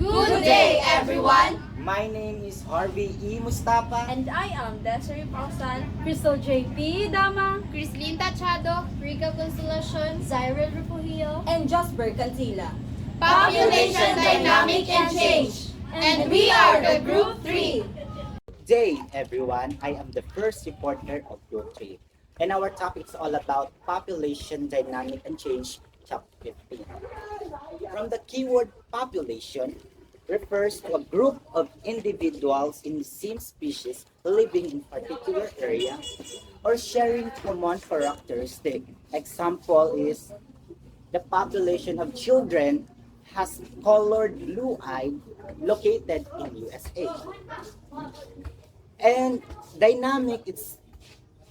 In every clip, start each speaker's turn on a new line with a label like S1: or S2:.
S1: Good day, everyone!
S2: My name is Harvey E. Mustafa.
S3: And I am Desiree Pausan, Crystal J.P. Dama,
S1: Crislin Tachado, Rica Consolacion,
S3: Cyril Rufujillo,
S4: and Jasper Cantila.
S1: Population Dynamic and Change. And we are the Group 3.
S2: Good day, everyone. I am the first reporter of Group 3. And our topic is all about population dynamic and change, chapter 15. From the keyword population refers to a group of individuals in the same species living in particular area or sharing common characteristic. Example is the population of children has colored blue eye located in USA. And dynamic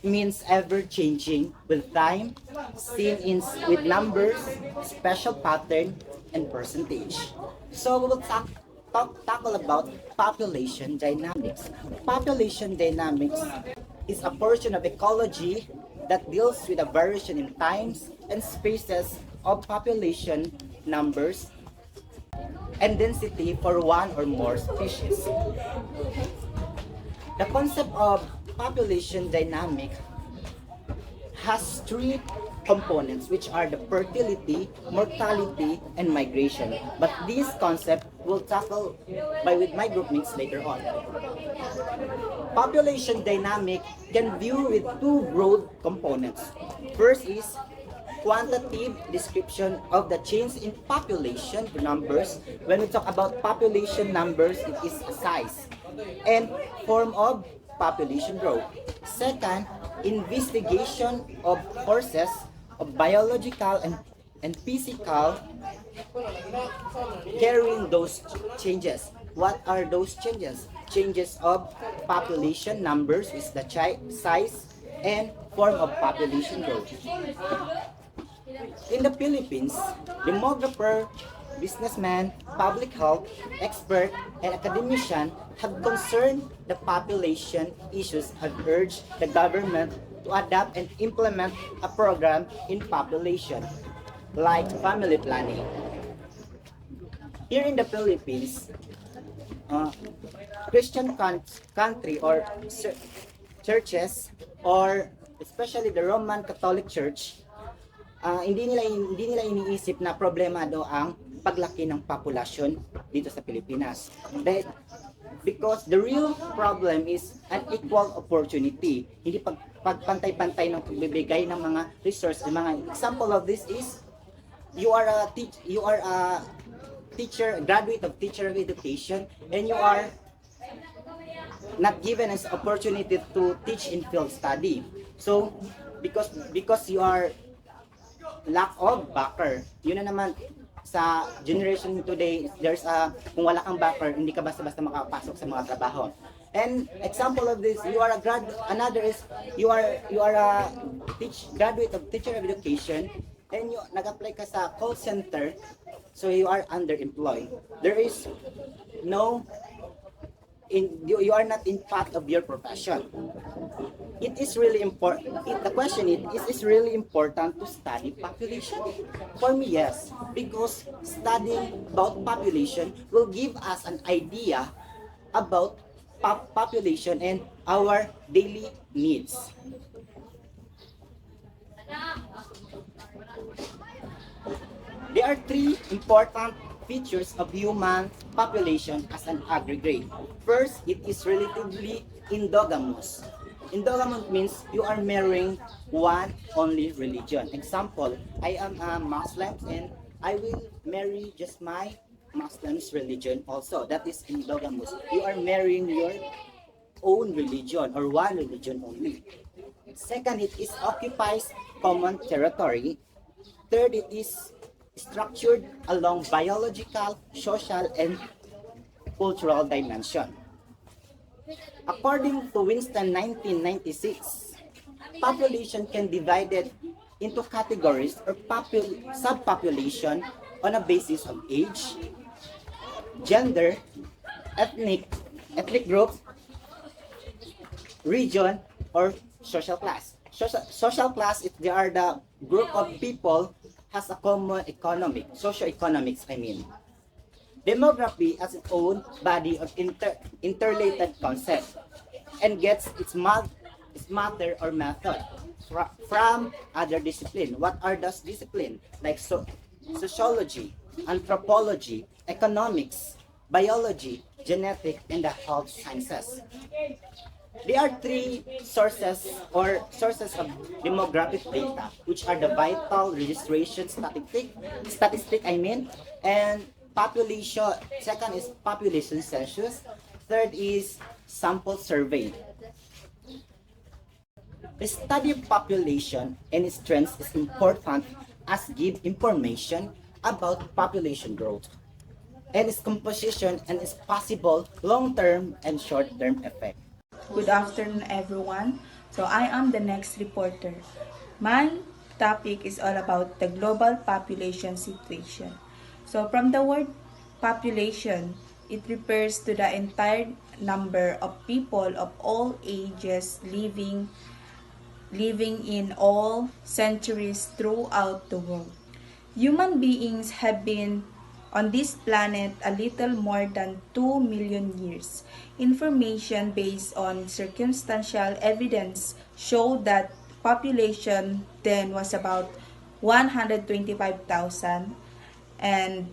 S2: means ever changing with time, seen in with numbers, special pattern, and percentage. So we will tackle about population dynamics. Population dynamics is a portion of ecology that deals with a variation in times and spaces of population numbers and density for one or more species. The concept of population dynamic has three components, which are the fertility, mortality, and migration. But this concept will tackle with my group mates later on. Population dynamic can view with two broad components. First is quantitative description of the change in population numbers. When we talk about population numbers, it is size and form of population growth. Second, investigation of forces of biological and physical carrying those changes. What are those changes? Changes of population numbers is the size and form of population growth. In the Philippines, demographer, businessman, public health expert, and academician have concerned the population issues have urged the government to adapt and implement a program in population, like family planning. Here in the Philippines, Christian country or churches, or especially the Roman Catholic Church, hindi nila iniisip na problema daw ang paglaki ng populasyon dito sa Pilipinas. Because the real problem is unequal opportunity. Hindi pagpantay-pantay ng pagbibigay ng mga resource. Mga example of this is you are a teacher, graduate of teacher of education, and you are not given an opportunity to teach in field study. So because you are lack of backer, yun na naman sa generation today, there's kung wala kang backer, hindi ka basta-basta makapasok sa mga trabaho. And example of this, you are a another is you are a graduate of teacher of education, and you nag-apply ka sa call center, so you are underemployed. There is no you are not in part of your profession. It is really important. The question is it really important to study population? For me, yes, because studying about population will give us an idea about population and our daily needs. There are three important features of human population as an aggregate. First, it is relatively endogamous. Endogamous means you are marrying one only religion. Example, I am a Muslim and I will marry just my Muslim's religion also. That is endogamous. You are marrying your own religion or one religion only. Second, it is occupies common territory. Third, it is structured along biological, social, and cultural dimension. According to Winston 1996, population can be divided into categories or subpopulation on a basis of age, gender, ethnic group, region, or social class. Social class, if they are the group of people has a common economic, socio-economics, I mean. Demography as its own body of interrelated concept and gets its matter or method from other discipline. What are those discipline? Like sociology, anthropology, economics, biology, genetic, and the health sciences. There are three sources of demographic data, which are the vital registration statistic and population. Second is population census. Third is sample survey. The study of population and its trends is important as give information about population growth and its composition and its possible long-term and short-term effect.
S4: Good afternoon, everyone. So I am the next reporter. My topic is all about the global population situation. So from the word population, it refers to the entire number of people of all ages living in all centuries throughout the world. Human beings have been on this planet a little more than 2 million years. Information based on circumstantial evidence show that population then was about 125,000, and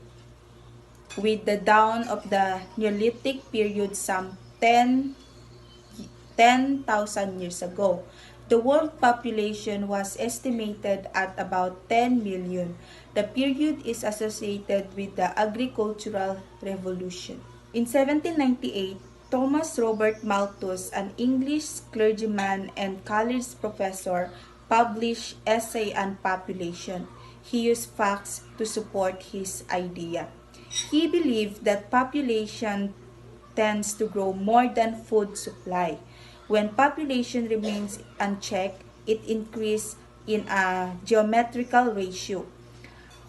S4: with the dawn of the Neolithic period some 10,000 years ago, the world population was estimated at about 10 million. The period is associated with the agricultural revolution. In 1798, Thomas Robert Malthus, an English clergyman and college professor, published Essay on Population. He used facts to support his idea. He believed that population tends to grow more than food supply. When population remains unchecked, it increases in a geometrical ratio,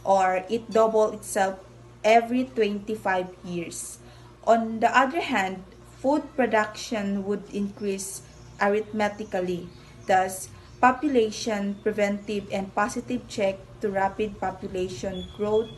S4: or it doubles itself every 25 years. On the other hand, food production would increase arithmetically. Thus, population preventive and positive check to rapid population growth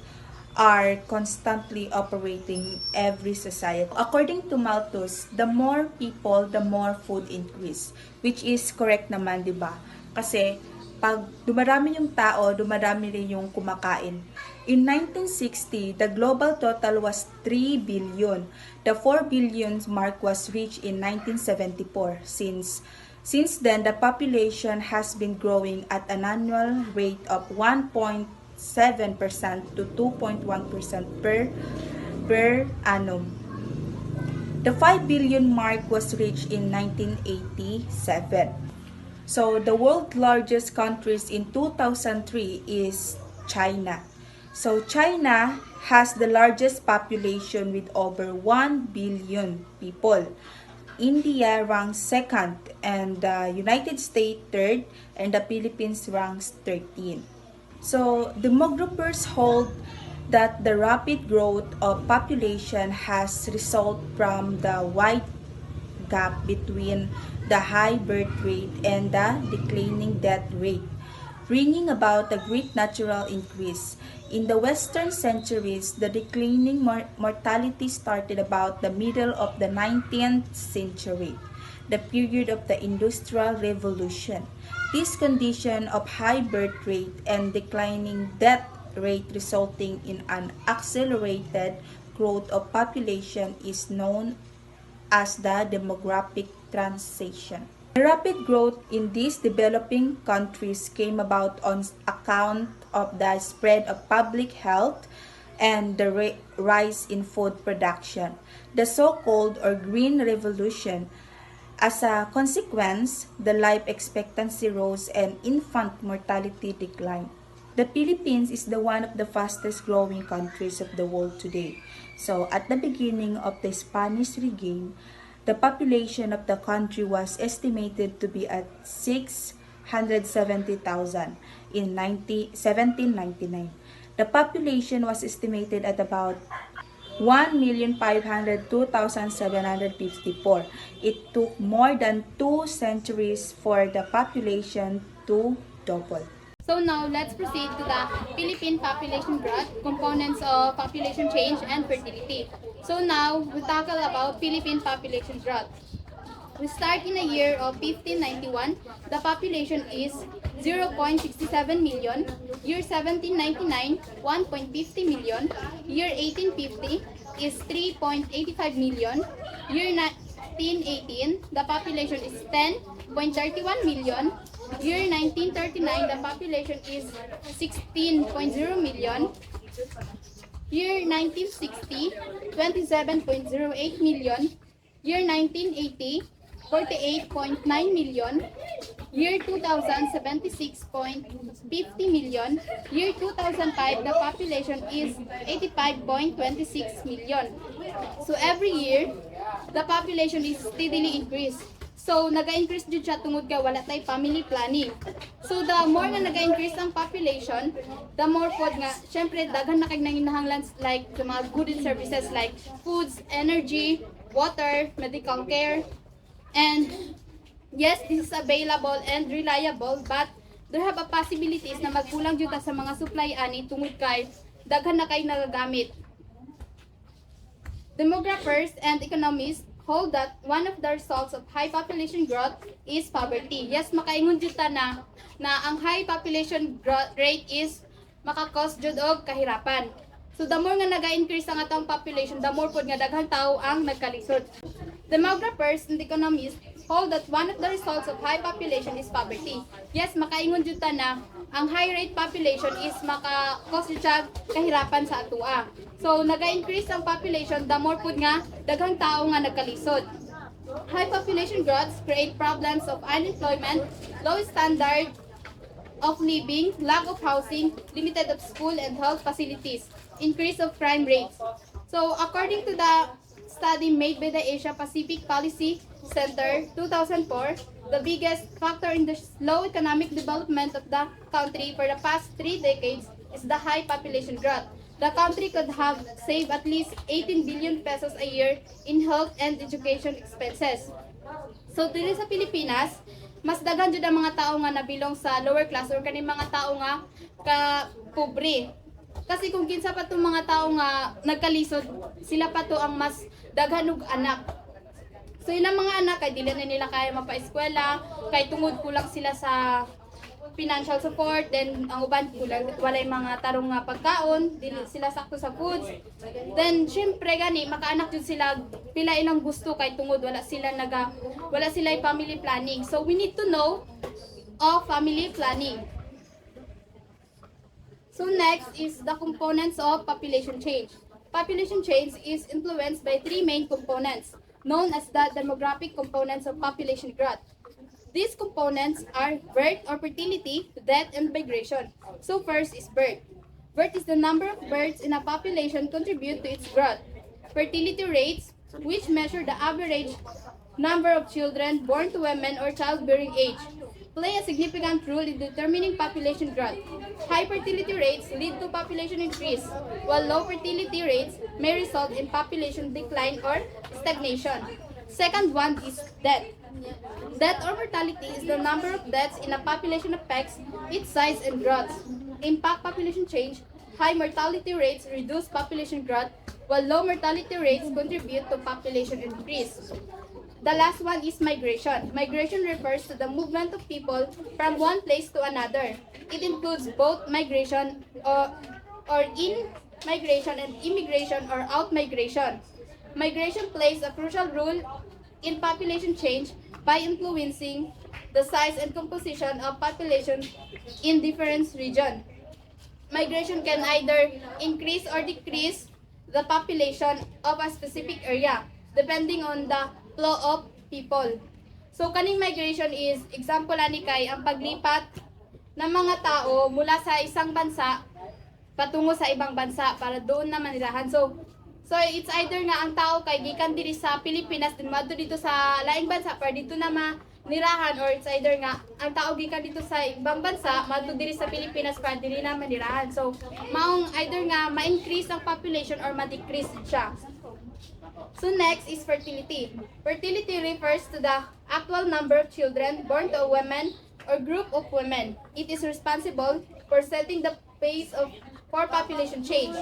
S4: are constantly operating every society. According to Malthus, the more people, the more food increase, which is correct naman, di ba? Kasi pag dumarami yung tao, dumarami rin yung kumakain. In 1960, the global total was 3 billion. The 4 billion mark was reached in 1974. Since then, the population has been growing at an annual rate of 1.7% to 2.1% per annum. The 5 billion mark was reached in 1987. So the world's largest countries in 2003 is China. So China has the largest population with over 1 billion people. India ranks second, and the United States third, and the Philippines ranks 13. So demographers hold that the rapid growth of population has resulted from the wide gap between the high birth rate and the declining death rate, bringing about a great natural increase. In the Western centuries, the declining mortality started about the middle of the 19th century, the period of the Industrial Revolution. This condition of high birth rate and declining death rate resulting in an accelerated growth of population is known as the demographic transition. The rapid growth in these developing countries came about on account of the spread of public health and the rise in food production, the so-called or Green Revolution. As a consequence, the life expectancy rose and infant mortality declined. The Philippines is one of the fastest growing countries of the world today. So at the beginning of the Spanish regime, the population of the country was estimated to be at 670,000 in 1799. The population was estimated at about 1,502,754. It took more than 2 centuries for the population to double.
S5: So now let's proceed to the Philippine population growth, components of population change and fertility. So now we tackle about Philippine population growth. We start in the year of 1591. The population is 0.67 million. Year 1799, 1.50 million. Year 1850 is 3.85 million. Year 1918, the population is 10.31 million. Year 1939, the population is 16.0 million. Year 1960, 27.08 million. Year 1980, 48.9 million. Year 2000, 76.50 million. Year 2005, the population is 85.26 million. So every year, the population is steadily increased. So naga-increase jud siya tungod kay wala tay family planning. So the more nga naga-increase ang population, the more pod nga syempre daghan na kay nanginahanglan like the mga goods and services like foods, energy, water, medical care, and yes, this is available and reliable, but there have a possibilities na magkulang jud ta sa mga supply ani tungod kay daghan na kay nagagamit. Demographers and economists hold that one of the results of high population growth is poverty. Yes, makaingon jud ta na ang high population growth rate is makakos jud og kahirapan. So the more nga naga-increase ang atong population, the more pod nga daghang tao ang nagkalisod. Demographers and economists hold that one of the results of high population is poverty. Yes, makaingon jud ta na ang high rate population is maka-cause siya kahirapan sa atua. So naga-increase ang population, the more pod nga daghang tao nga nagkalisod. High population growth create problems of unemployment, low standard of living, lack of housing, limited of school and health facilities, increase of crime rates. So according to the study made by the Asia Pacific Policy Center 2004, the biggest factor in the slow economic development of the country for the past 3 decades is the high population growth. The country could have saved at least 18 billion pesos a year in health and education expenses. So dito sa Pilipinas, mas daghan jud ang mga tao nga nabilong sa lower class or kani mga tao nga ka pobre. Kasi kung kinsa pa tong mga tao nga nagkalisod, sila pa to ang mas daghan og anak. So ilang mga anak kay dili na nila kaya mapa-eskwela, kay tungod kulang sila sa financial support, then ang uban kulang walay mga tarong nga pagkaon, dili sila sakto sa foods. Then syempre gani makaanak jud sila pila ilang gusto kay tungod wala sila family planning. So we need to know of family planning. So next is the components of population change. Population change is influenced by 3 main components, known as the demographic components of population growth. These components are birth or fertility, death, and migration. So first is birth. Birth is the number of births in a population contribute to its growth. Fertility rates, which measure the average number of children born to women or childbearing age, play a significant role in determining population growth. High fertility rates lead to population increase, while low fertility rates may result in population decline or stagnation. Second one is death. Death or mortality is the number of deaths in a population affects its size and growth. Impact population change. High mortality rates reduce population growth, while low mortality rates contribute to population increase. The last one is migration. Migration refers to the movement of people from one place to another. It includes both migration or in-migration and immigration or out-migration. Migration plays a crucial role in population change by influencing the size and composition of population in different regions. Migration can either increase or decrease the population of a specific area depending on the flow of people. So kaning migration is example ani kay ang paglipat ng mga tao mula sa isang bansa patungo sa ibang bansa para doon na manirahan. So it's either nga ang tao kay gikan diri sa Pilipinas din madto dito sa laing bansa para dito na manirahan, or it's either nga ang tao gikan dito sa ibang bansa madto diri sa Pilipinas para diri na manirahan. So maong either nga ma-increase ang population or ma-decrease siya. So next is fertility. Fertility refers to the actual number of children born to a woman or group of women. It is responsible for setting the pace for population change.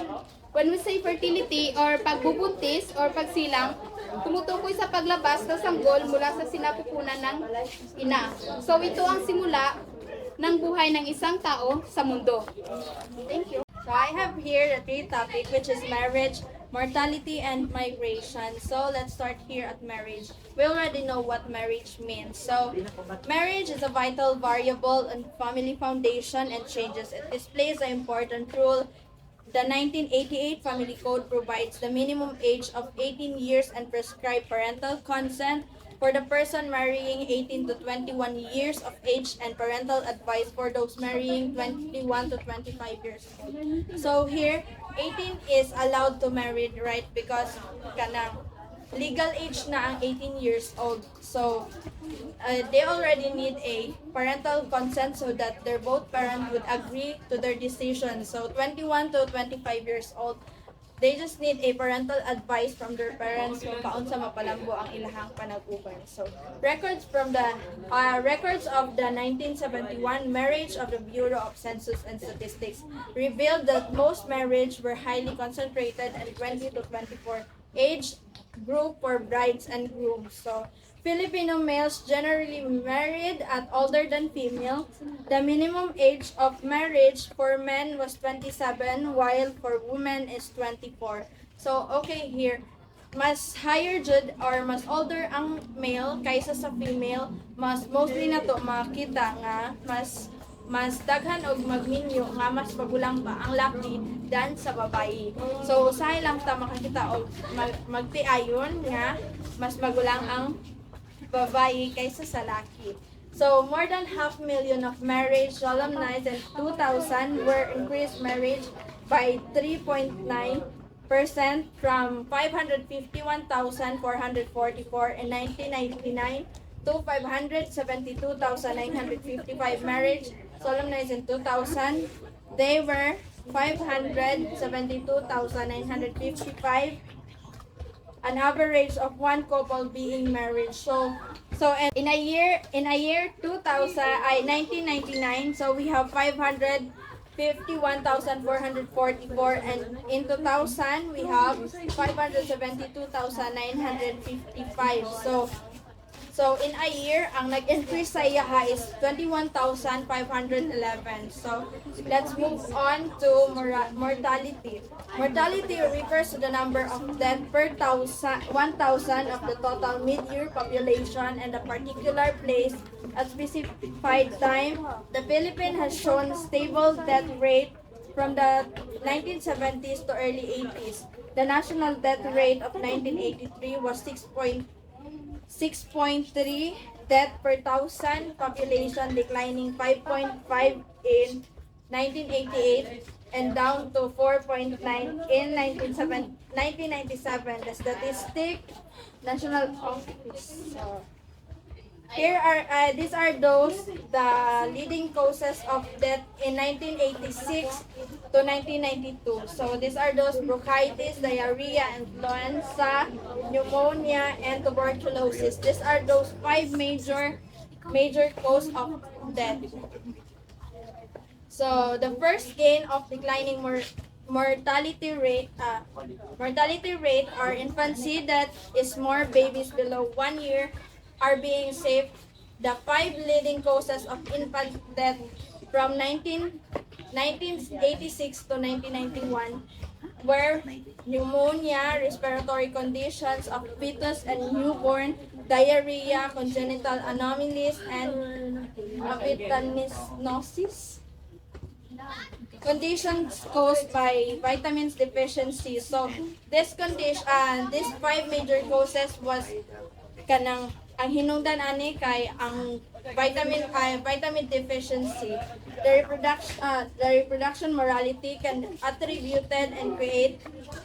S5: When we say fertility or pagbubuntis or pagsilang, tumutukoy sa paglabas ng sanggol mula sa sinapupunan ng ina. So ito ang simula ng buhay ng isang tao sa mundo. Thank you.
S3: So I have here the three topic, which is marriage, mortality, and migration. So let's start here at marriage. We already know what marriage means. So marriage is a vital variable in family foundation and changes. It displays an important role. The 1988 Family Code provides the minimum age of 18 years and prescribed parental consent for the person marrying 18 to 21 years of age and parental advice for those marrying 21 to 25 years old. So here, 18 is allowed to marry, right? Because kanang legal age na ang 18 years old. So they already need a parental consent so that their both parents would agree to their decision. So 21 to 25 years old, they just need a parental advice from their parents kung paon sa mapalambo ang ilahang panaguban. So records of the 1971 marriage of the Bureau of Census and Statistics revealed that most marriages were highly concentrated in 20 to 24 age group for brides and grooms. So Filipino males generally married at older than female. The minimum age of marriage for men was 27, while for women is 24. So okay here, mas higher jud or mas older ang male kaysa sa female, mas mostly na to makita nga mas daghan og magminyo nga mas magulang pa ang laki than sa babae. So usahay lang ta makakita og magtiayon nga mas magulang ang babae kaysa sa laki. So more than 500,000 of marriage solemnized in 2000 were increased marriage by 3.9% from 551,444 in 1999 to 572,955 marriage solemnized in 2000. They were 572,955, an average of one couple being married. So and in a year 1999, so we have 551,444, and in 2000 we have 572,955. So in a year, ang nag-increase sa iyaha is 21,511. So let's move on to mortality. Mortality refers to the number of deaths per 1,000 of the total mid-year population and a particular place at specified time. The Philippines has shown stable death rate from the 1970s to early 80s. The national death rate of 1983 was 6.3 death per thousand population, declining 5.5 in 1988 and down to 4.9 in 1997. The statistic national office. Here are these are the leading causes of death in 1986 to 1992. So these are those: bronchitis, diarrhea, influenza, pneumonia, and tuberculosis. These are those 5 major causes of death. So the first gain of declining mortality rate or infancy death is more babies below 1 year are being saved. The 5 leading causes of infant death from 1986 to 1991 were pneumonia, respiratory conditions of fetus and newborn, diarrhea, congenital anomalies, and avitaminosis. Conditions caused by vitamins deficiency. So these 5 major causes was kanang ang hinungdan ani kay ang vitamin deficiency. The reproduction mortality can attributed and create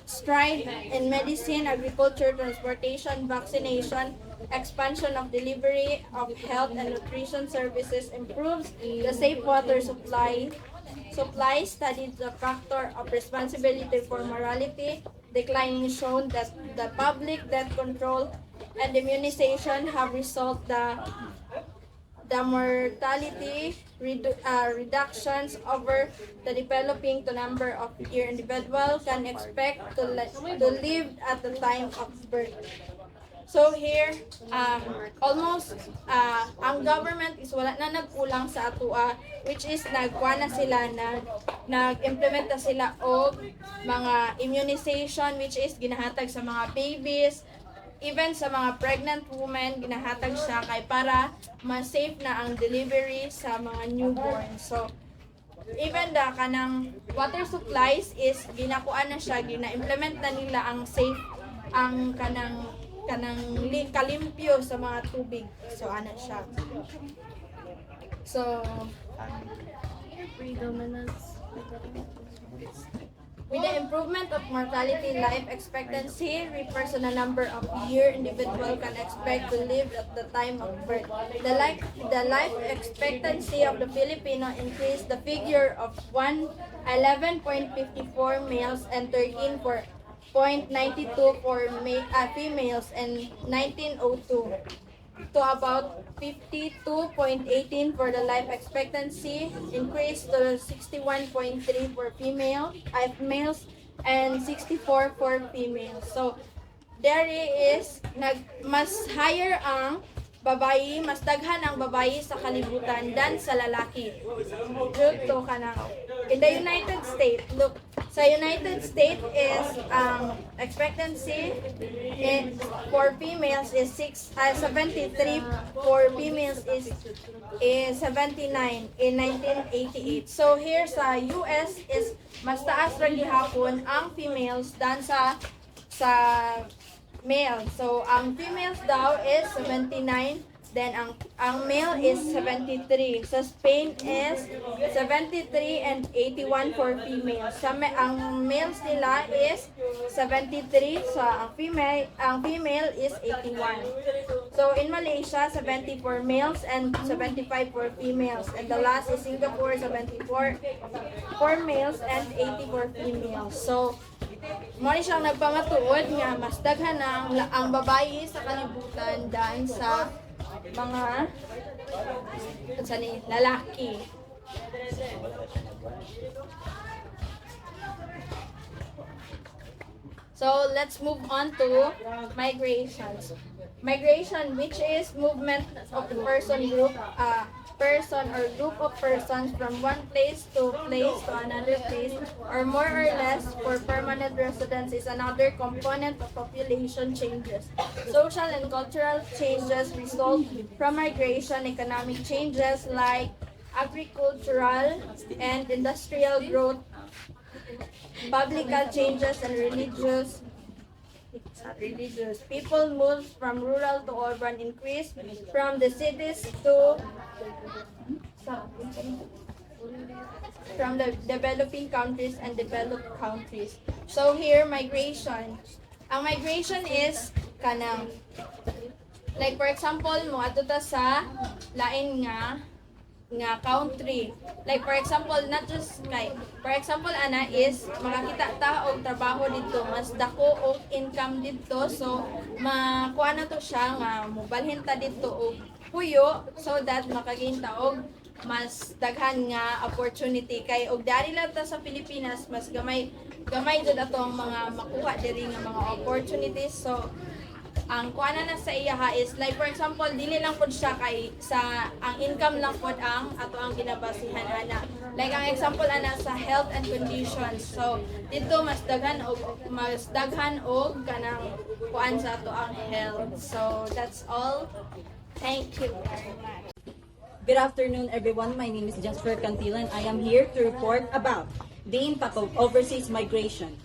S3: strife in medicine, agriculture, transportation, vaccination, expansion of delivery of health and nutrition services, improves the safe water supply studied the factor of responsibility for mortality declining, shown that the public death control and immunization have resolved the mortality reductions over the developing to number of year individual can expect to live at the time of birth. So here, almost ang government is wala na nagkulang sa atua, which is nagkuha na sila nag-implement na sila og mga immunization, which is ginahatag sa mga babies, even sa mga pregnant women, ginahatag siya kay para ma-safe na ang delivery sa mga newborn. So, even the kanang water supplies is ginakuha na siya, gina-implement na nila ang safe, ang kanang kalimpyo sa mga tubig. So, ano siya. So, with the improvement of mortality, life expectancy refers to the number of year individual can expect to live at the time of birth. The life expectancy of the Filipino increased the figure of 11.54 males and 13.92 for females in 1902 to about 52.18 for the life expectancy, increased to 61.3 for males and 64 for females. So there is mas higher ang babayi, mas daghan ang babayi sa kalibutan than sa lalaki. Due to kanang in the United States, look, sa United States is expectancy for females is 73, for females is 79 in 1988. So here sa US is mas taas ra gihapon ang females than sa male. So ang females daw is 79, then ang male is 73. Sa Spain is 73 and 81 for females. Ang males nila is 73, so ang female is 81. So in Malaysia, 70 for males and 75 for females. And the last is Singapore, 74 for males and 80 for females. So mo ni siyang nagpamatuod nga mas daghan na ang babayi sa kalibutan dahil sa mga lalaki. So let's move on to migrations. Migration, which is movement of the person or group of persons from one place to another place, or more or less for permanent residence, is another component of population changes. Social and cultural changes result from migration. Economic changes like agricultural and industrial growth, publical changes, and religious. People move from rural to urban, increase from the cities to from the developing countries and developed countries. So here, migration. Ang migration is kanang, like for example, mo ato ta sa lain nga country. Like for example, not just like, for example, ana is makakita ta og trabaho dito, mas dako og income dito, so makuha na to siya nga mobalhin ta dito og puyo so that makagain ta og mas daghan nga opportunity kay og dari lang ta sa Pilipinas mas gamay jud atong mga makuha diri nga mga opportunities. So ang kuana na sa iyaha is like for example dili lang pud siya kay sa ang income lang pud ang ato ang ginabasihan ana. Like ang example ana sa health and conditions. So dito mas daghan og kanang kuan sa ato ang health. So that's all. Thank you very much.
S6: Good afternoon, everyone. My name is Jasper Cantila, and I am here to report about the impact of overseas migration.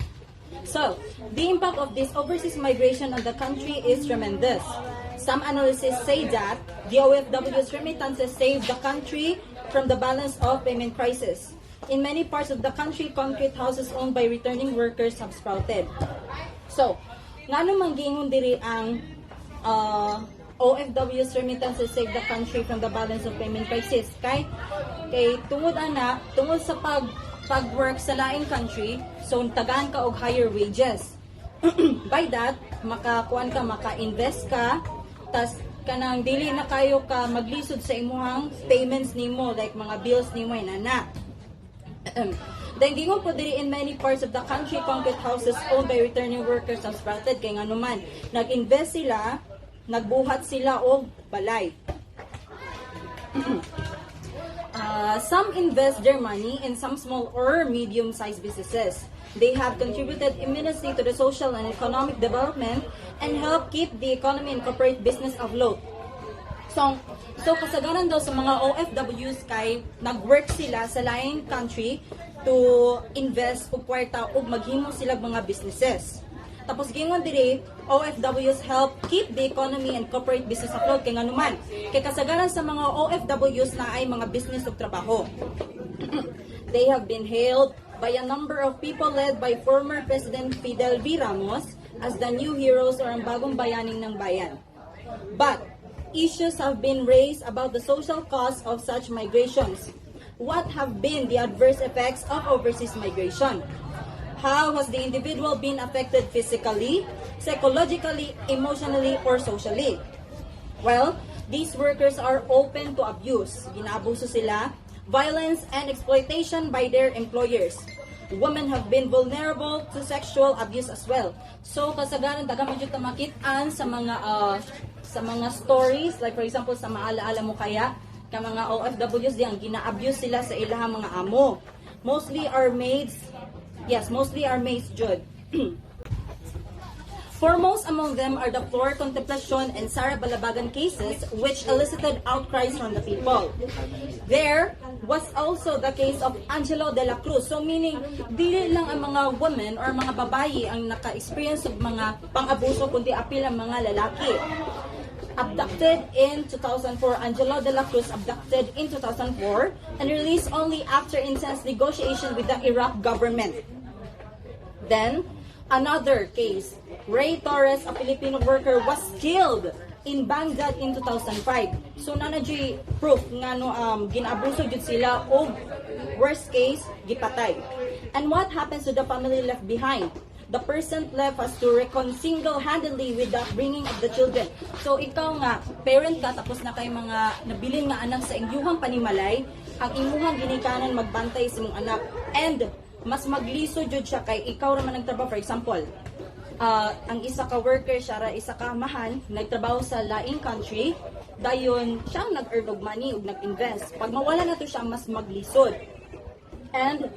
S6: So, the impact of this overseas migration on the country is tremendous. Some analysts say that the OFW's remittances saved the country from the balance of payment crisis. In many parts of the country, concrete houses owned by returning workers have sprouted. So, ngano manggingon diri ang OFW's remittances save the country from the balance of payment crisis? Kay tungod sa pag-work sa laing country, so tagaan ka og higher wages. By that, maka-invest ka, tas kanang dili na kayo ka maglisod sa imuhang payments nimo like mga bills nimo inana. Then gingon po diri in many parts of the country concrete houses owned by returning workers have sprouted kay nganuman nag-invest sila, nagbuhat sila og balay. Some invest their money in some small or medium-sized businesses. They have contributed immensely to the social and economic development and help keep the economy and corporate business afloat. So kasagaran daw sa mga OFWs kay nag-work sila sa laing country to invest og kwarta ug maghimo sila mga businesses. Tapos gingon diri, OFWs help keep the economy and corporate business afloat kay nganuman. Kay kasagaran sa mga OFWs na ay mga business ug trabaho. They have been hailed by a number of people led by former President Fidel V. Ramos as the new heroes or ang bagong bayaning ng bayan. But issues have been raised about the social costs of such migrations. What have been the adverse effects of overseas migration? How has the individual been affected physically, psychologically, emotionally, or socially? Well, these workers are open to abuse. Ginaabuso sila, violence, and exploitation by their employers. Women have been vulnerable to sexual abuse as well. So, kasagaran, daga medyo tamakitaan sa mga stories, like for example, sa maalaala mo kaya, ka mga OFWs diyan, gina-abuse sila sa ilahang mga amo. Mostly are maids, Jude. Foremost among them are the Flor Contemplacion and Sara Balabagan cases, which elicited outcries from the people. There was also the case of Angelo de la Cruz. So meaning, dili lang ang mga women or mga babayi ang naka-experience ng mga pang-abuso, kundi apil ang mga lalaki. Abducted in 2004, Angelo de la Cruz abducted in 2004 and released only after intense negotiation with the Iraq government. Then, another case, Ray Torres, a Filipino worker, was killed in Baghdad in 2005. So, nanay proof nga no, ginaabuso jud sila o worst case, gipatay. And what happens to the family left behind? The person left has to reckon single-handedly with the bringing of the children. So, ikaw nga, parent ka, tapos na kay mga nabilin nga anak sa inyuhang panimalay, ang imuhang ginikanan magbantay sa imong anak. And, mas magliso jud siya kay ikaw raman nagtrabaho. For example, ang isa ka worker, siya ra isa ka amahan, nagtrabaho sa laing country, dayon siyang nag-earn og money ug nag-invest. Pag mawala na to siya, mas maglisod. And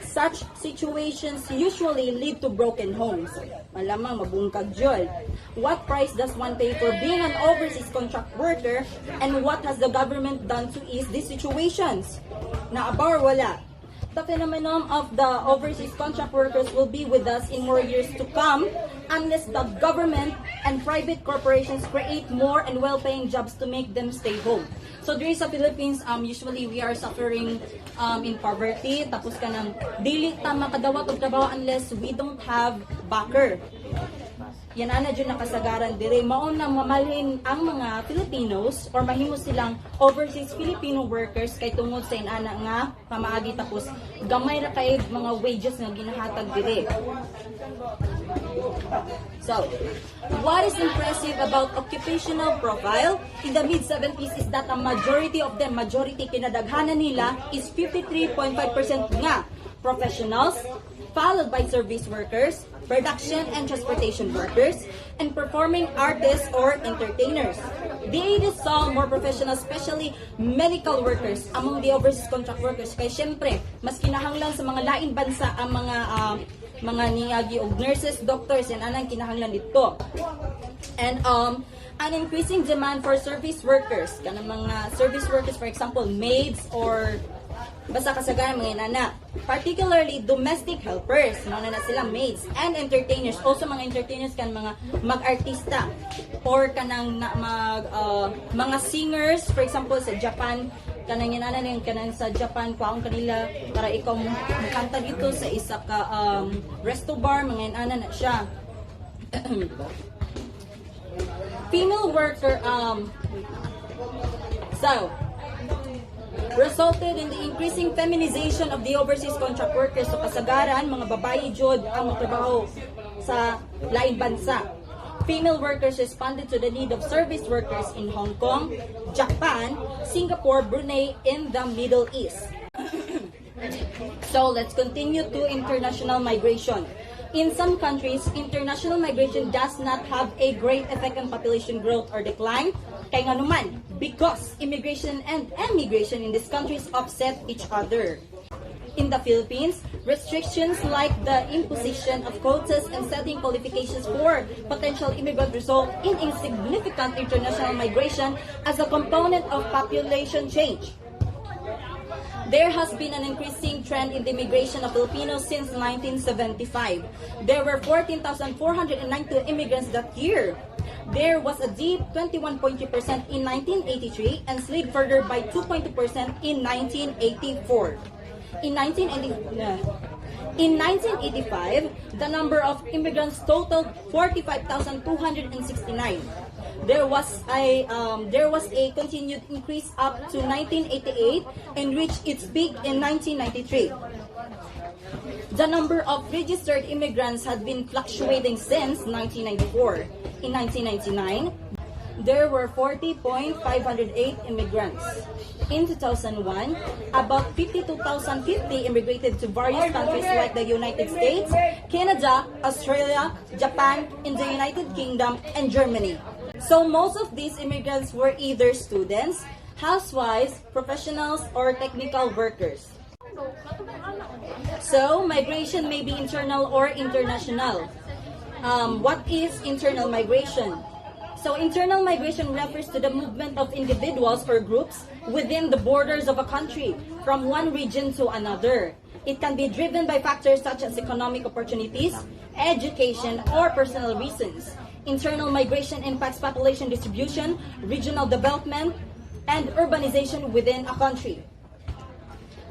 S6: such situations usually lead to broken homes. Malamang mabungkag jud. What price does one pay for being an overseas contract worker, and what has the government done to ease these situations? Naabar wala. The phenomenon of the overseas contract workers will be with us in more years to come unless the government and private corporations create more and well-paying jobs to make them stay home. So during sa Philippines, usually we are suffering in poverty, tapos ka nang dili ta makadawat og trabaho unless we don't have backer. Yan ana dyan nakasagaran dire. Maon nang mamalhin ang mga Filipinos or mahimo silang overseas Filipino workers kay tungod sa inana nga pamaagi tapos gamay ra kay mga wages nga ginahatag dire. So, what is impressive about occupational profile in the mid-70s is that a majority of them, kinadaghanan nila is 53.5% nga professionals, followed by service workers, production and transportation workers, and performing artists or entertainers. They saw more professionals, especially medical workers, among the overseas contract workers. Kaya syempre, mas kinahanglan sa mga lain bansa ang mga niagi og nurses, doctors, and anang kinahanglan dito. And an increasing demand for service workers, kanang mga service workers, for example, maids or basta kasagaran mga inana. Particularly domestic helpers, mga na sila maids, and entertainers. Also mga entertainers kan mga mag-artista or kanang mga singers, for example sa Japan, kanang inana ning kanang sa Japan kwaong kanila para ikaw mukanta dito sa isa ka resto bar, mga inana na siya. Female worker resulted in the increasing feminization of the overseas contract workers. So kasagaran, mga babae jud ang magtrabaho sa laing bansa. Female workers responded to the need of service workers in Hong Kong, Japan, Singapore, Brunei, in the Middle East. So let's continue to international migration. In some countries, international migration does not have a great effect on population growth or decline. Kaya nga naman, because immigration and emigration in these countries offset each other. In the Philippines, restrictions like the imposition of quotas and setting qualifications for potential immigrants result in insignificant international migration as a component of population change. There has been an increasing trend in the immigration of Filipinos since 1975. There were 14,492 immigrants that year. There was a deep 21.2% in 1983 and slid further by 2.2% in 1984. In 1985, the number of immigrants totaled 45,269. There was a continued increase up to 1988 and reached its peak in 1993. The number of registered immigrants had been fluctuating since 1994. In 1999, there were 40,508 immigrants. In 2001, about 52,050 immigrated to various countries like the United States, Canada, Australia, Japan, in the United Kingdom, and Germany. So most of these immigrants were either students, housewives, professionals, or technical workers. So migration may be internal or international. What is internal migration? So internal migration refers to the movement of individuals or groups within the borders of a country from one region to another. It can be driven by factors such as economic opportunities, education, or personal reasons. Internal migration impacts population distribution, regional development, and urbanization within a country.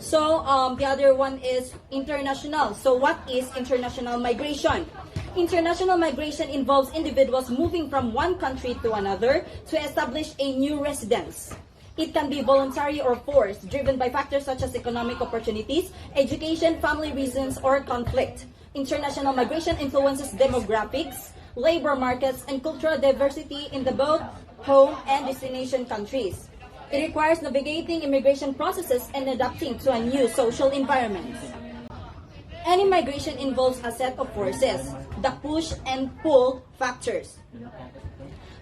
S6: So the other one is international. So what is international migration? International migration involves individuals moving from one country to another to establish a new residence. It can be voluntary or forced, driven by factors such as economic opportunities, education, family reasons, or conflict. International migration influences demographics, labor markets, and cultural diversity in the both home and destination countries. It requires navigating immigration processes and adapting to a new social environment. Any migration involves a set of forces, the push and pull factors.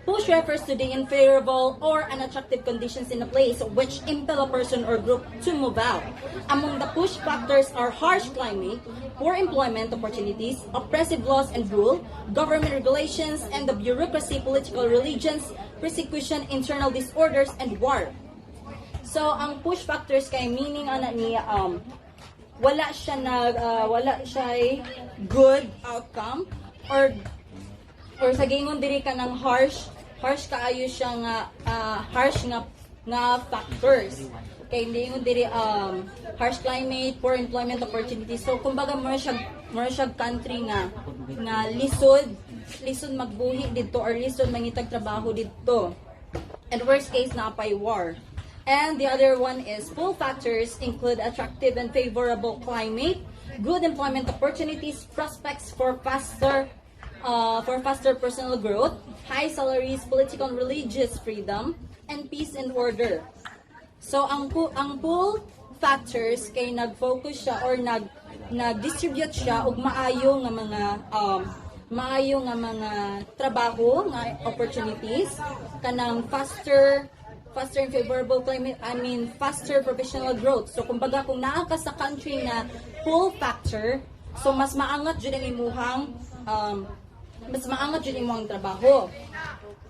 S6: Push refers to the unfavorable or unattractive conditions in a place which impel a person or group to move out. Among the push factors are harsh climate, poor employment opportunities, oppressive laws and rule, government regulations, and the bureaucracy, political religions, persecution, internal disorders, and war. So, ang push factors kay meaning ana ni wala siya good outcome or sa gingon diri ka ng harsh kaayo siya nga harsh nga factors kay hindi ingon diri harsh climate, poor employment opportunities. So kumbaga mo siya country nga lisod magbuhi didto or lisod mangitag trabaho didto, and worst case na pay war. And the other one is pull factors include attractive and favorable climate, good employment opportunities, prospects for faster personal growth, high salaries, political and religious freedom, and peace and order. So ang pull factors kay nag-focus siya or nag-distribute siya og maayo nga mga trabaho nga opportunities kanang faster and favorable climate, faster professional growth. So kumbaga kung naa ka sa country na pull factor, so mas maangat jud ang imong trabaho.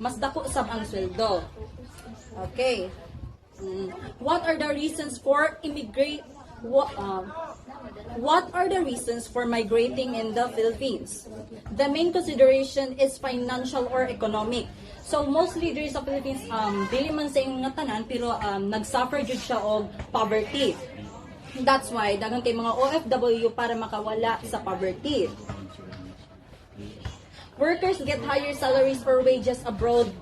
S6: Mas dako sab ang sweldo. Okay. What are the reasons for migrating in the Philippines? The main consideration is financial or economic. So mostly diri sa Philippines, dili man sa imong tanan pero nag-suffer jud siya og poverty. That's why daghang kay mga OFW para makawala sa poverty. Workers get higher salaries or wages abroad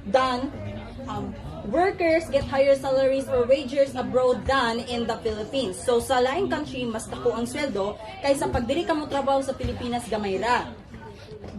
S6: than in the Philippines. So sa laing country mas dako ang sweldo kaysa pag diri ka mo trabaho sa Pilipinas gamay ra.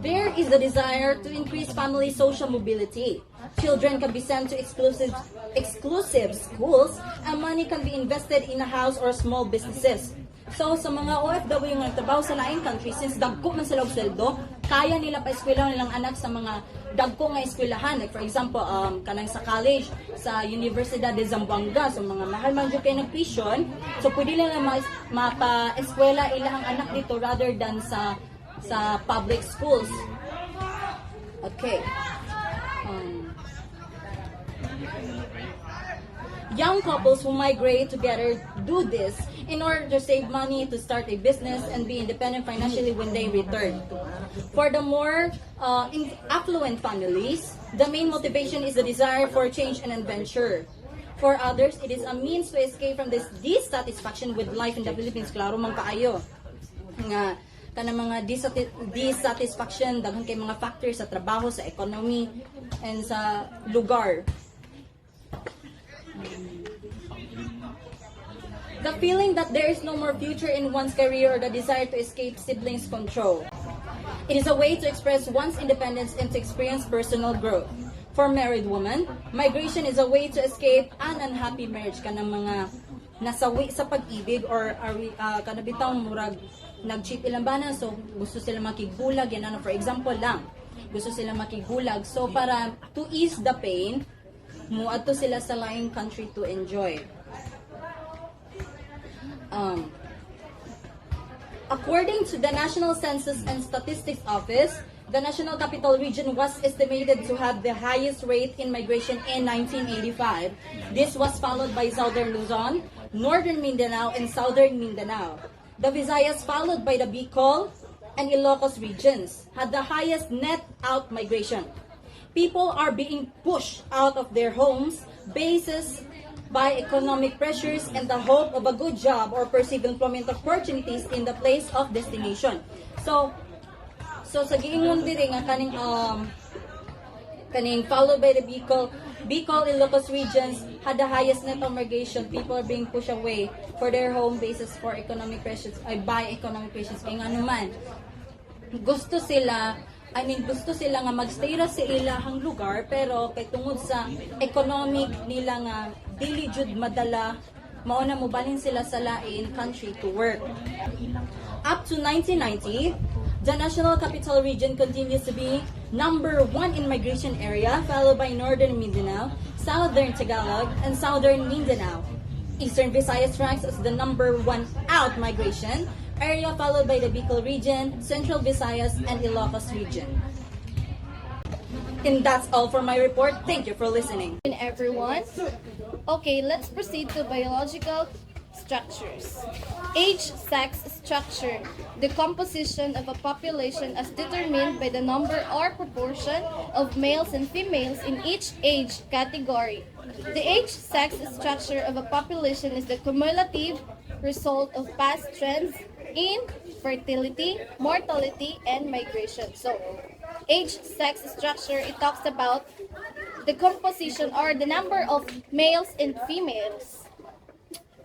S6: There is the desire to increase family social mobility. Children can be sent to exclusive schools and money can be invested in a house or small businesses. So, sa mga OFW nga nagtrabaho sa laing country, since dagko man sila og sweldo, kaya nila pa eskwelahan nilang anak sa mga dagko nga eskwelahan. Like for example, kanang sa college, sa Universidad de Zamboanga, so mga mahal man jud kay nag-tuition, so pwede nila mapa-eskwela ilang anak dito rather than sa public schools. Okay. Young couples who migrate together do this in order to save money to start a business and be independent financially when they return. For the more affluent families, the main motivation is the desire for change and adventure. For others, it is a means to escape from this dissatisfaction with life in the Philippines. Klaro man kaayo nga kana mga dissatisfaction daghan kay mga factors sa trabaho, sa economy, and sa lugar. The feeling that there is no more future in one's career or the desire to escape siblings' control. It is a way to express one's independence and to experience personal growth. For married women, migration is a way to escape an unhappy marriage. Kanang mga nasawi sa pag-ibig or kanabitang murag nag-cheat ilang bana, so gusto sila makigulag. Yan ano, for example lang, gusto sila makigulag. So para to ease the pain, muadto sila sa laing country to enjoy. According to the National Census and Statistics Office, the National Capital Region was estimated to have the highest rate in migration in 1985. This was followed by Southern Luzon, Northern Mindanao, and Southern Mindanao. The Visayas, followed by the Bicol and Ilocos regions, had the highest net out migration. People are being pushed out of their homes, bases, by economic pressures and the hope of a good job or perceived employment opportunities in the place of destination. So sa giingon diri nga kaning followed by the Bicol, Ilocos regions had the highest net of migration. People are being pushed away for their home bases for economic pressures, by economic pressures. Kaya nga naman, gusto sila nga magstay ra sa ilahang lugar, pero kay tungod sa economic nila nga dili jud madala, mauna mo balhin sila sa lain country to work. Up to 1990, the National Capital Region continues to be number 1 in migration area, followed by Northern Mindanao, Southern Tagalog, and Southern Mindanao. Eastern Visayas ranks as the number 1 out migration area, followed by the Bicol region, Central Visayas, and Ilocos region. And that's all for my report. Thank you for listening.
S3: Everyone. Okay, let's proceed to biological structures. Age, sex structure. The composition of a population as determined by the number or proportion of males and females in each age category. The age-sex structure of a population is the cumulative result of past trends in fertility, mortality, and migration. So, age-sex structure, it talks about the composition or the number of males and females.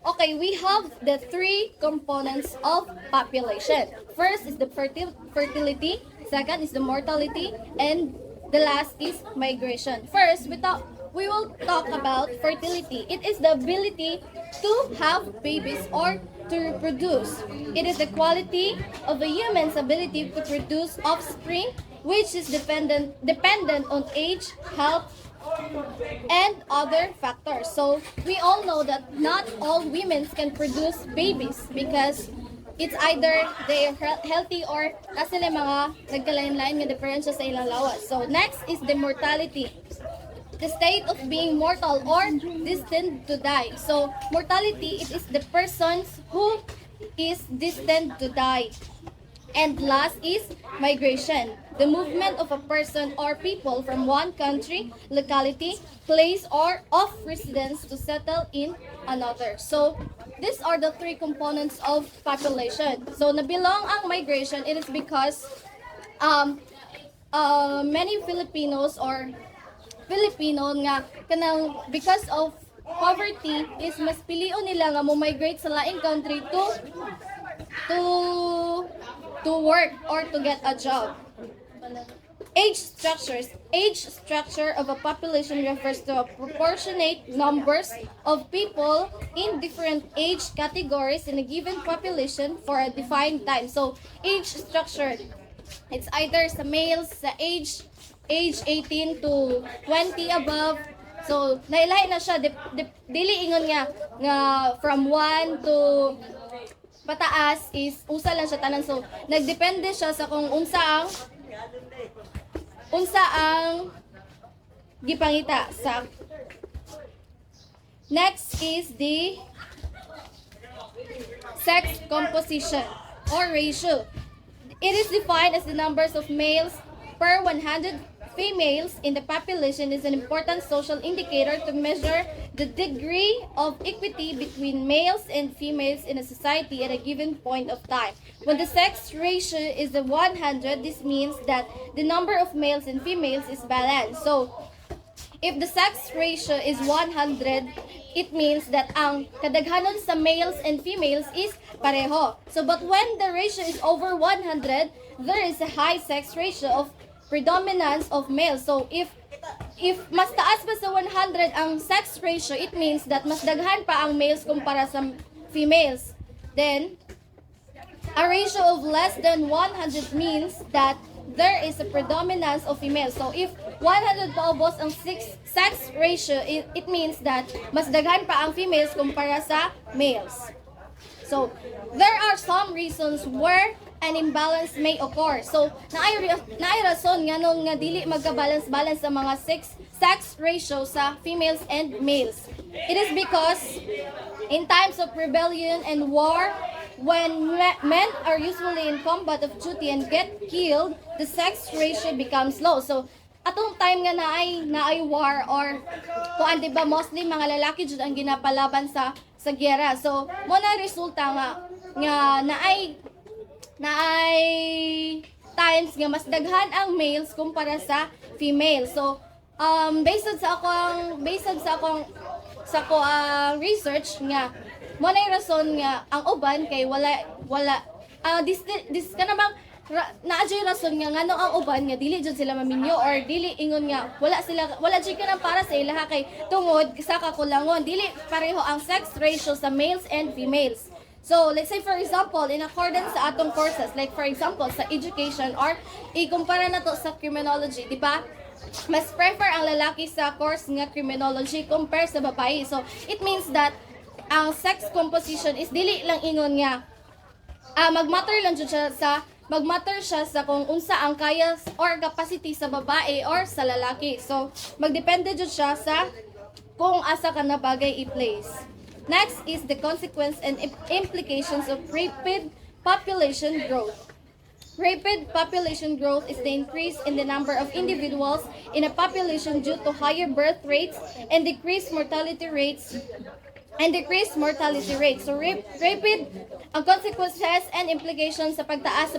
S3: Okay, we have the 3 components of population. First is the fertility, second is the mortality, and the last is migration. First, we will talk about fertility. It is the ability to have babies or to reproduce. It is the quality of a human's ability to produce offspring, which is dependent on age, health, and other factors. So we all know that not all women can produce babies because it's either they are healthy or kasi mga nagkalain-lain nga diferensya sa ilang lawas. So next is the mortality. The state of being mortal or destined to die. So mortality, it is the persons who is destined to die. And last is migration, the movement of a person or people from one country, locality, place, or of residence to settle in another. So, these are the 3 components of population. So, nabilong ang migration, it is because many Filipinos or Filipino nga kanang because of poverty is mas pilion nila nga mo migrate sa laing country to work or to get a job. Age structures. Age structure of a population refers to a proportionate numbers of people in different age categories in a given population for a defined time. So, age structure, it's either sa males sa age 18 to 20 above. So, nailahi na siya. Dili ingon nga from 1 to pataas is usa lang siya tanan. So, nagdepende siya sa kung unsa ang gipangita sa. Next is the sex composition or ratio. It is defined as the numbers of males per 100 females in the population. Is an important social indicator to measure the degree of equity between males and females in a society at a given point of time. When the sex ratio is the 100, this means that the number of males and females is balanced. So, if the sex ratio is 100, it means that ang kadaghanon sa males and females is pareho. So, but when the ratio is over 100, there is a high sex ratio of predominance of males. So, if mas taas pa sa 100 ang sex ratio, it means that mas daghan pa ang males kumpara sa females. Then, a ratio of less than 100 means that there is a predominance of females. So, if 100 paubos ang sex ratio, it means that mas daghan pa ang females kumpara sa males. So, there are some reasons where an imbalance may occur. So, naay rason nga nung nga dili magka-balance-balance sa mga sex ratio sa females and males. It is because in times of rebellion and war, when men are usually in combat of duty and get killed, the sex ratio becomes low. So, atong time nga naay war or kuan di ba mostly mga lalaki jud ang ginapalaban sa giyera. So, mo na resulta nga naay times nga mas daghan ang males kumpara sa females. So, based sa akong research nga mo na rason nga ang uban kay wala this ka namang naadjay rason nga ngano ang uban nga dili jud sila maminyo or dili ingon nga wala jud ka nang para sa ilaha kay tungod sa kakulangon dili pareho ang sex ratio sa males and females. So, let's say for example, in accordance sa atong courses, like for example, sa education or ikumpara na to sa criminology, di ba? Mas prefer ang lalaki sa course nga criminology compare sa babae. So, it means that ang sex composition is dili lang ingon nga magmatter siya sa kung unsa ang kaya or capacity sa babae or sa lalaki. So, magdepende jud siya sa kung asa ka na bagay i-place. Next is the consequence and implications of rapid population growth. Rapid population growth is the increase in the number of individuals in a population due to higher birth rates and decreased mortality rates. So rapid ang consequences and implications sa pagtaas sa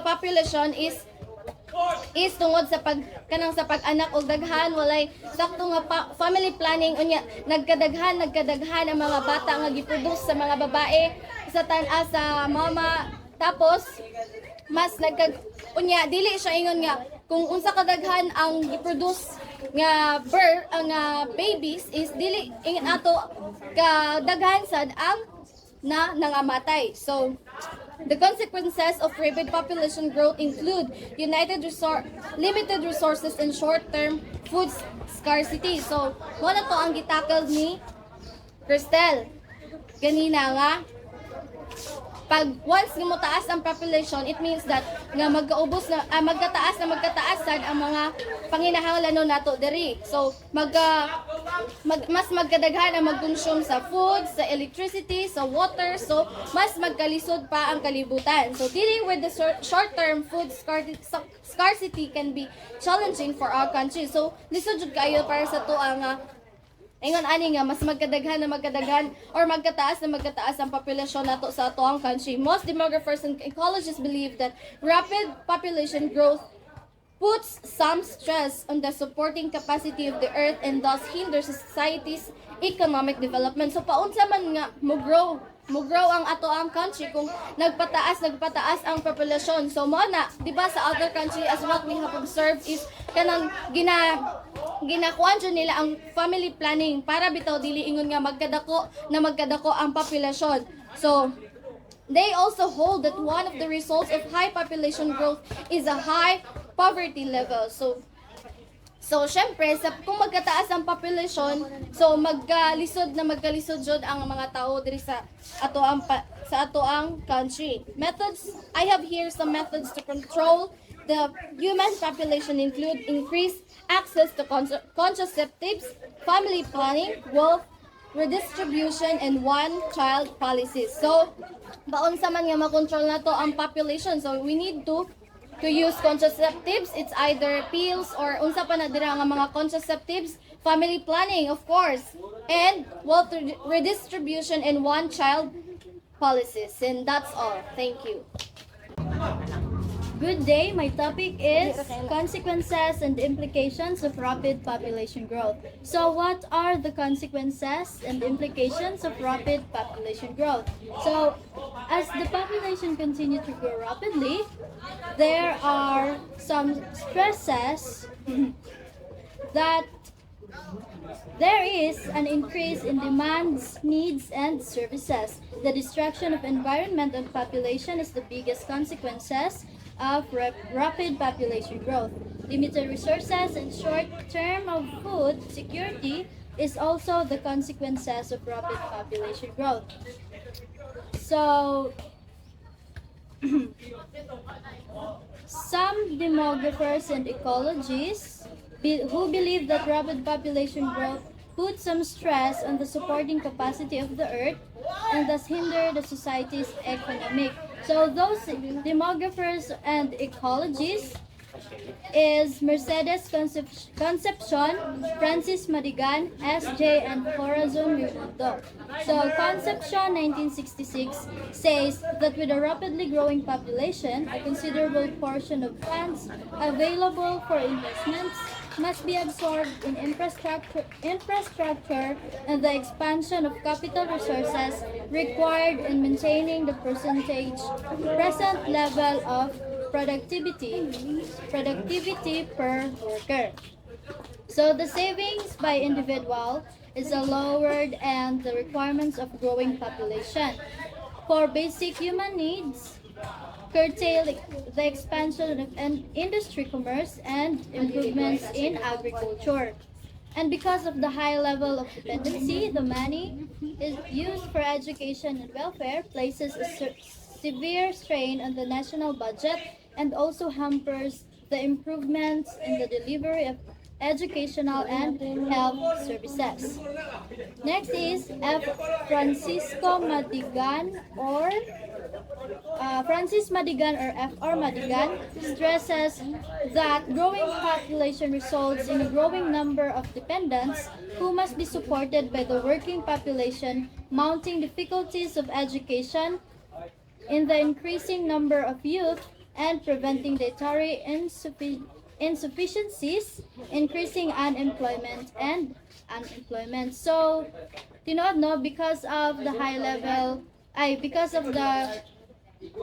S3: population is tungod sa pag-anak og daghan walay sakto nga family planning unya nagkadaghan ang mga bata nga giproduce sa mga babae sa tan-a sa mama tapos mas unya dili siya ingon nga kung unsa kadaghan ang giproduce nga babies is dili ingon ato kadaghan sad ang nangamatay. So the consequences of rapid population growth include limited resources and short-term food scarcity. So, wala to ang gitakal ni Cristel. Ganina nga, pag once nga mo taas ang population, it means that nga magkataas sad ang mga panginahanglanon nato diri. So, mas magkadaghan ang magkonsume sa food, sa electricity, sa water. So, mas magkalisod pa ang kalibutan. So, dealing with the short-term food scarcity can be challenging for our country. So, lisod jud kayo para sa tuwa nga ingon ani nga mas magkadaghan or magkataas ang populasyon nato sa atoang country. Most demographers and ecologists believe that rapid population growth puts some stress on the supporting capacity of the earth and thus hinders society's economic development. So paunsa man nga mo grow mo-grow ang ato ang country kung nagpataas ang populasyon. So mo na, di ba sa other country as what we have observed is kanang ginakuan dyan nila ang family planning para bitaw dili ingon nga magkadako ang populasyon. So they also hold that one of the results of high population growth is a high poverty level. So syempre, kung magkataas ang population, so magkalisod jud ang mga tao diri sa atoang country. Methods, I have here some methods to control the human population include increased access to contraceptives, family planning, wealth redistribution, and one-child policies. So, baon sa man nga makontrol na to ang population. So, we need to use contraceptives. It's either pills or unsa pa na dira nga mga contraceptives, family planning, of course, and wealth redistribution and one-child policies. And that's all. Thank you. Good day. My topic is consequences and implications of rapid population growth. So what are the consequences and implications of rapid population growth? So as the population continues to grow rapidly, there are some stresses that there is an increase in demands, needs, and services. The destruction of environment and population is the biggest consequences of rapid population growth. Limited resources and short term of food security is also the consequences of rapid population growth. So, some demographers and ecologists who believe that rapid population growth puts some stress on the supporting capacity of the earth and thus hinder the society's economic. So those demographers and ecologists is Mercedes Concepcion, Francis Madigan, S.J. and Corazon Raimundo. So Concepcion 1966 says that with a rapidly growing population, a considerable portion of funds available for investments must be absorbed in infrastructure and the expansion of capital resources required in maintaining the present level of productivity per worker. So the savings by individual is lowered and the requirements of growing population. For basic human needs, curtail the expansion of industry, commerce, and improvements in agriculture. And because of the high level of dependency, the money is used for education and welfare places a severe strain on the national budget and also hampers the improvements in the delivery of educational and health services. Next is F. Francisco Madigan or Francis Madigan or F.R. Madigan stresses that growing population results in a growing number of dependents who must be supported by the working population, mounting difficulties of education in the increasing number of youth and preventing dietary insufficiencies, increasing unemployment. So, because of the high level, because of the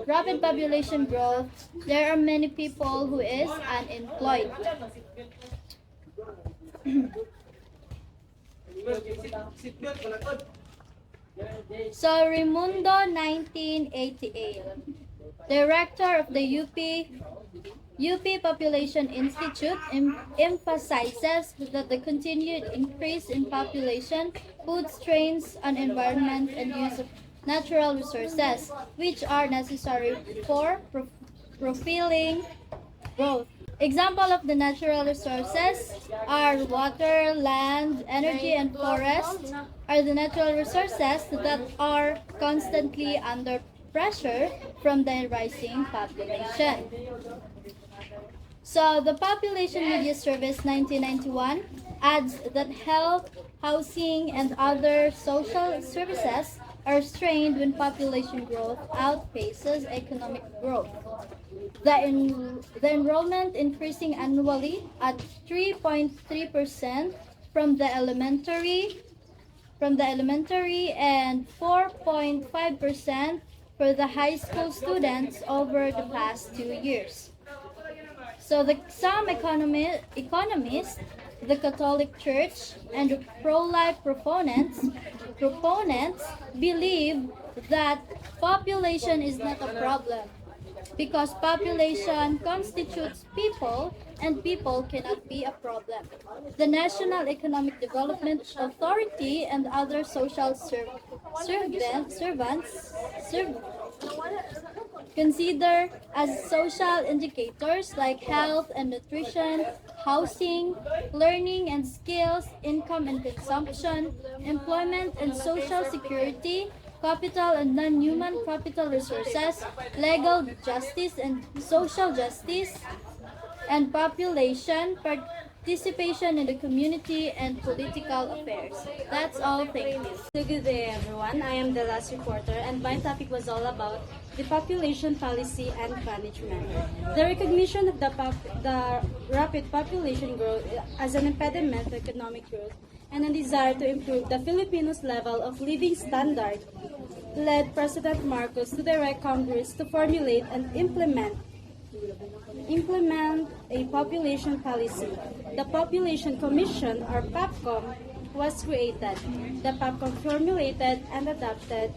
S3: rapid population growth, there are many people who is unemployed. So Raimundo 1988, director of the UP Population Institute, emphasizes that the continued increase in population puts strains on environment and use of natural resources, which are necessary for fulfilling growth. Example of the natural resources are water, land, energy, and forest are the natural resources that are constantly under pressure from the rising population. So the Population Media Service 1991 adds that health, housing, and other social services are strained when population growth outpaces economic growth. The enrollment increasing annually at 3.3% from the elementary from the elementary and 4.5% for the high school students over the past 2 years. So some economists, the Catholic Church, and the pro-life proponents believe that population is not a problem because population constitutes people and people cannot be a problem. The National Economic Development Authority and other social servants consider as social indicators like health and nutrition, housing, learning and skills, income and consumption, employment and social security, capital and non-human capital resources, legal justice and social justice, and population participation in the community and political affairs. That's all. Thank you.
S7: So good day, everyone. I am the last reporter, and my topic was all about the population policy and management. The recognition of the rapid population growth as an impediment to economic growth and a desire to improve the Filipinos' level of living standard led President Marcos to direct Congress to formulate and implement a population policy. The Population Commission, or PAPCOM, was created. The PAPCOM formulated and adopted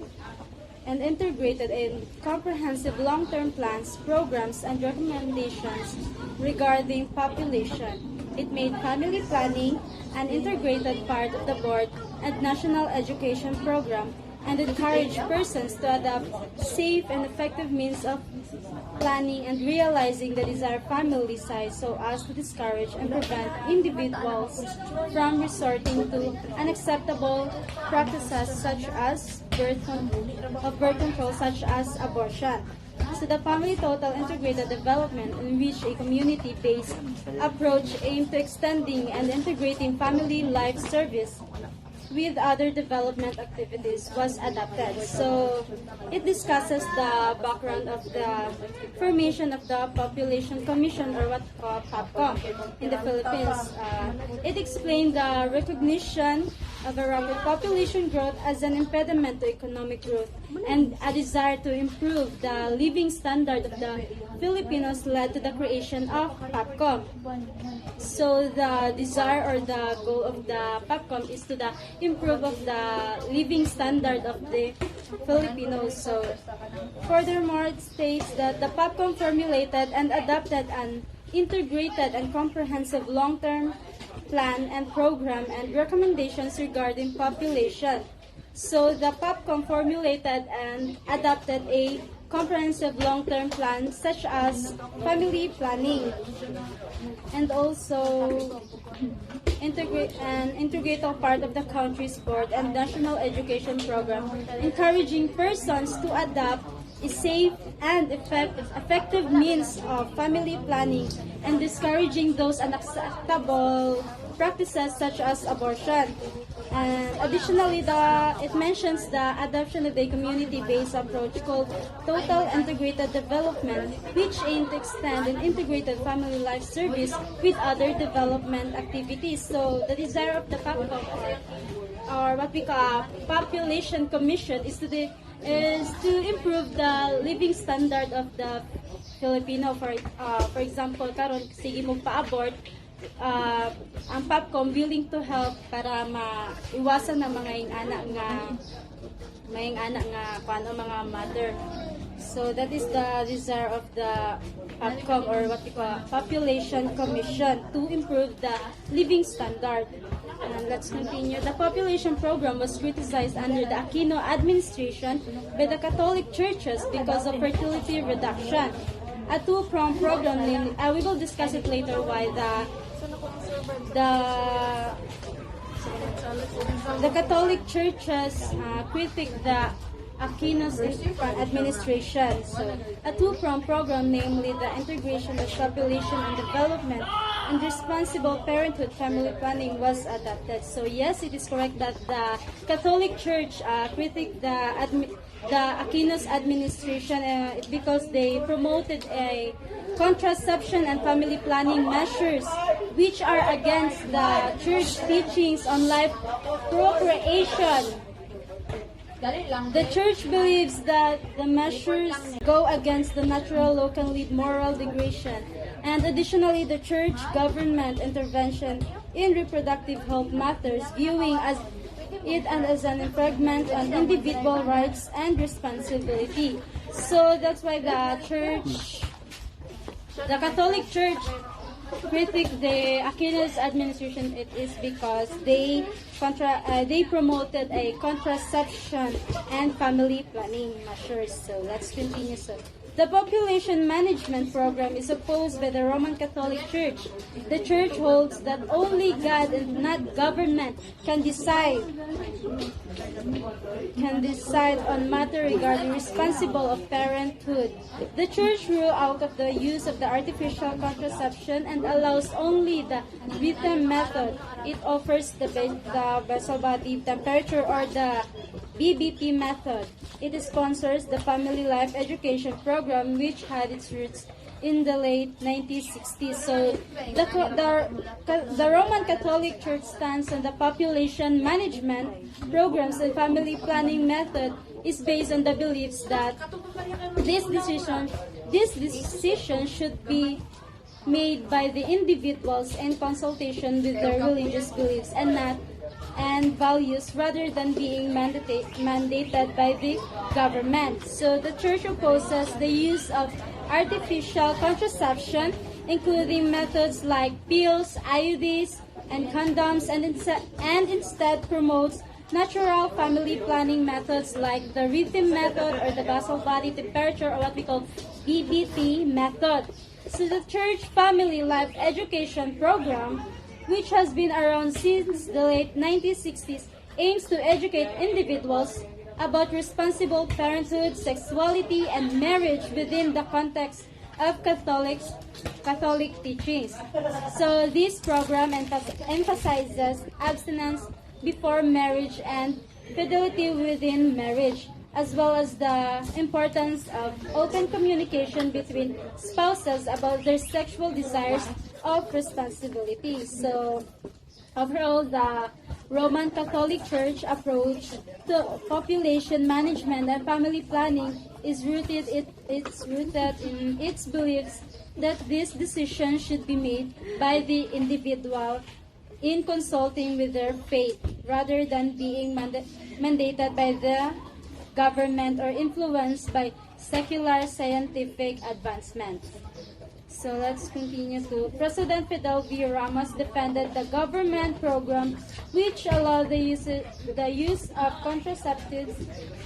S7: and integrated in comprehensive long-term plans, programs, and recommendations regarding population. It made family planning an integrated part of the board and national education program and encouraged persons to adopt safe and effective means of planning and realizing the desired family size so as to discourage and prevent individuals from resorting to unacceptable practices such as birth control such as abortion. So the family total integrated development, in which a community-based approach aimed to extending and integrating family life service with other development activities, was adopted. So it discusses the background of the formation of the Population Commission, or what we call PAPCOM, in the Philippines. It explained the recognition of a rapid population growth as an impediment to economic growth and a desire to improve the living standard of the Filipinos led to the creation of PAPCOM. So the desire or the goal of the PAPCOM is to improve of the living standard of the Filipinos. So furthermore, it states that the PAPCOM formulated and adopted an integrated and comprehensive long-term plan and program and recommendations regarding population. So the PAPCOM formulated and adopted a comprehensive long-term plan such as family planning and also integral part of the country's board and national education program, encouraging persons to adopt a safe and effective means of family planning and discouraging those unacceptable practices such as abortion. And additionally, it mentions the adoption of a community-based approach called Total Integrated Development, which aims to extend an integrated family life service with other development activities. So the desire of the PAPCOM, or what we call Population Commission, is to improve the living standard of the Filipino. For example, karon sige mo pa-abort, ang PAPCOM willing to help para maiwasan na mga anak nga paano mga mother. So that is the desire of the PAPCOM, or what we call Population Commission, to improve the living standard. And let's continue. The population program was criticized under the Aquino administration by the Catholic churches because of fertility reduction. A two-pronged program, we will discuss it later why the Catholic churches critic the Aquino's administration. So, a two-pronged program, namely the integration of population and development and responsible parenthood family planning, was adopted. So yes, it is correct that the Catholic Church critic the Aquino's administration because they promoted a contraception and family planning measures which are against the church teachings on life procreation. The church believes that the measures go against the natural law can lead moral degradation, and additionally, the church government intervention in reproductive health matters, viewing it as an infringement on individual rights and responsibility. So that's why the Catholic Church critic the Aquinas administration. It is because they promoted a contraception and family planning measures. So let's continue. So the population management program is opposed by the Roman Catholic Church. The Church holds that only God and not government can decide on matter regarding responsible of parenthood. The Church rule out of the use of the artificial contraception and allows only the rhythm method. It offers the basal body temperature or the BBP method. It sponsors the Family Life Education Program, which had its roots in the late 1960s. So the Roman Catholic Church stands on the population management programs and family planning method is based on the beliefs that this decision should be made by the individuals in consultation with their religious beliefs and values rather than being mandated by the government. So the Church opposes the use of artificial contraception, including methods like pills, IUDs, and condoms, and instead promotes natural family planning methods like the rhythm method or the basal body temperature, or what we call BBT method. So the Church Family Life Education Program, which has been around since the late 1960s, aims to educate individuals about responsible parenthood, sexuality, and marriage within the context of Catholic teachings. So this program emphasizes abstinence before marriage and fidelity within marriage, as well as the importance of open communication between spouses about their sexual desires of responsibility. So overall, the Roman Catholic Church approach to population management and family planning is rooted in its beliefs that this decision should be made by the individual in consulting with their faith rather than being mandated by the government or influenced by secular scientific advancement. So let's continue to President Fidel V. Ramos defended the government program which allowed the use of contraceptives.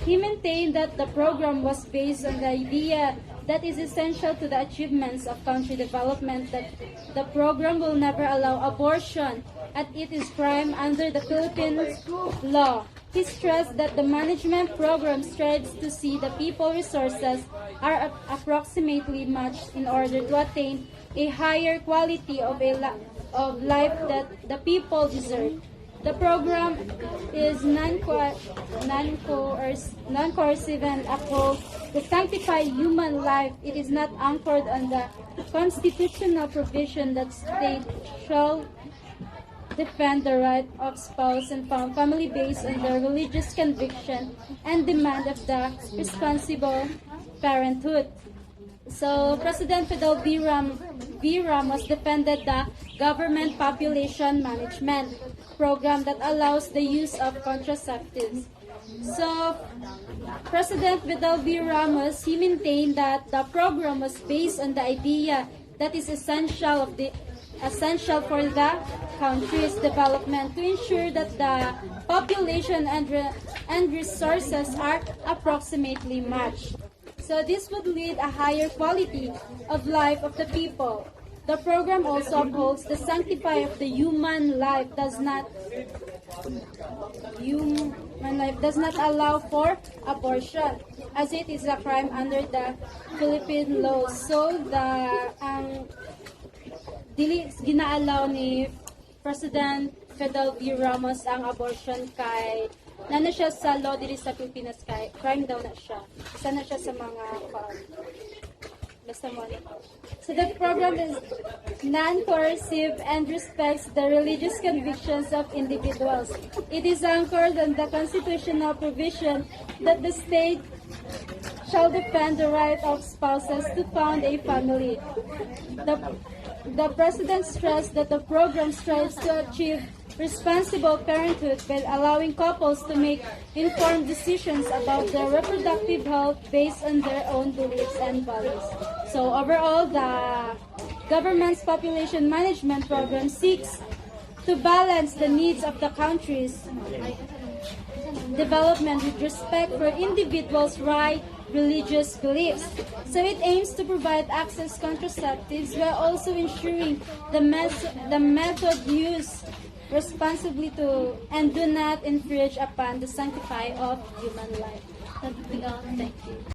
S7: He maintained that the program was based on the idea that is essential to the achievements of country development, that the program will never allow abortion, and it is crime under the Philippine law. He stressed that the management program strives to see the people resources are approximately matched in order to attain a higher quality of life that the people deserve. The program is non-coercive and upholds the sanctified human life. It is not anchored on the constitutional provision that state shall defend the right of spouse and family based on their religious conviction and demand of the responsible parenthood. So President Fidel V. Ramos defended the government population management program that allows the use of contraceptives. So President Fidel V. Ramos, he maintained that the program was based on the idea that is essential for the country's development to ensure that the population and resources are approximately matched. So this would lead a higher quality of life of the people. The program also upholds the sanctity of the human life does not allow for abortion, as it is a crime under the Philippine law. So dili ginaalaw ni President Fidel V. Ramos ang abortion kay nano siya sa law diri sa Pilipinas, kay crime daw na siya. Isa na siya sa mga basta mo. So the program is non-coercive, and respects the religious convictions of individuals. It is anchored on the constitutional provision that the state shall defend the right of spouses to found a family. The President stressed that the program strives to achieve responsible parenthood by allowing couples to make informed decisions about their reproductive health based on their own beliefs and values. So overall, the government's population management program seeks to balance the needs of the country's development with respect for individuals' right, religious beliefs. So it aims to provide access contraceptives while also ensuring the method used responsibly to and do not infringe upon the sanctity of human life. Thank you.